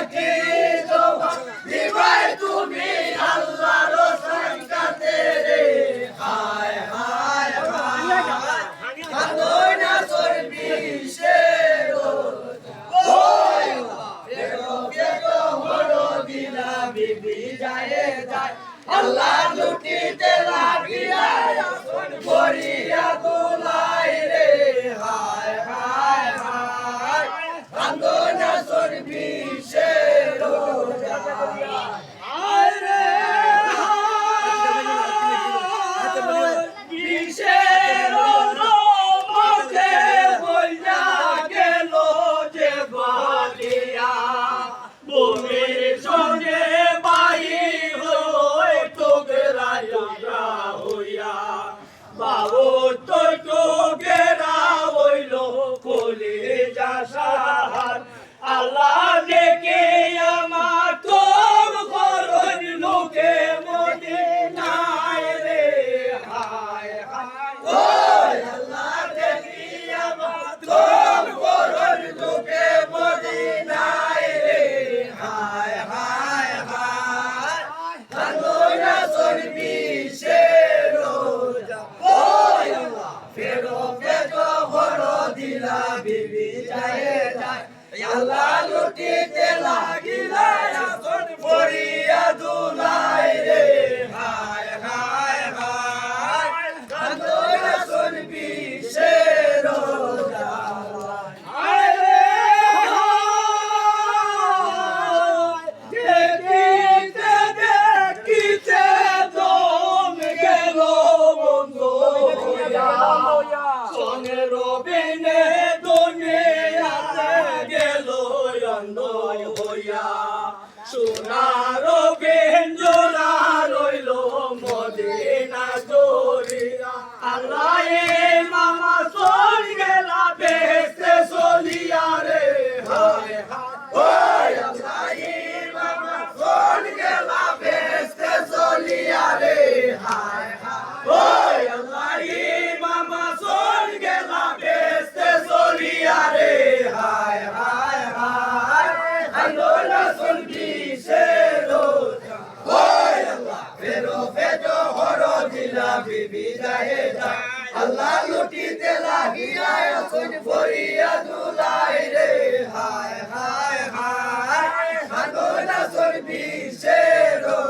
কি জবাব দিবাই তুমি আল্লাহর সংকাতে রে হায় হায় হায় কাঁদোয় না চর্বি শেরো ওই বেরো বেরো হলো দিলা বিবি যায় যায় আল্লাহ লুটিতে লাগিয়া করিয়া দুলাই রে হায় হায় হায় কান্দনা চর্বি শেরো হায় রে কিসের মধ্যে বইয়া গেল যে বলিয়া ভূমির সঙ্গে বাই হই টোগরা টোগরা হইয়া বাবু তো টোগরা হইল কলি যাসার আল্লাহ দেখে আমার তোর করণ লোকে মদিনায় রে হায় হায় ওই আল্লাহ দেখে আমার তোর করণ লোকে মদিনায় রে হায় হায় হায় কান্দনা চর্বি শেরো ওই আল্লাহ ফেরো ফেরো হলো দিলা বিবি যায় যায় আল্লাহ লুটিতে লাগিলা আসন পড়িয়া দুলাই রে হায় হায় হায় কান্দনা চর্বি শেরো হায় রে দেখিতে দেখিতে দম গেল বন্ধু সঙ্গে রবিনে দুনিয়াতে গেল অন্ধ হইয়া সোনার বেঞ্জোরা রইল মদিনা জড়িয়া আল্লাহ মামা চল গেলা বেহেশতে চলিয়া রে হায় হায় ওই আল্লাহ মামা চল গেলা বেহেশতে চলিয়া রে হায় হায় ওই আল্লাহ মামা চল গেলা বেহেশতে চলিয়া রে হায় হায় হায় কান্দনা চর্বি শেরো ওই আল্লাহ ফেরো ফেরো হলো দিলা বিবি যায় যায় আল্লাহ লুটিতে লাগিয়া আসন পড়িয়া দুলাই রে হায় হায় হায় কান্দনা চর্বি শেরো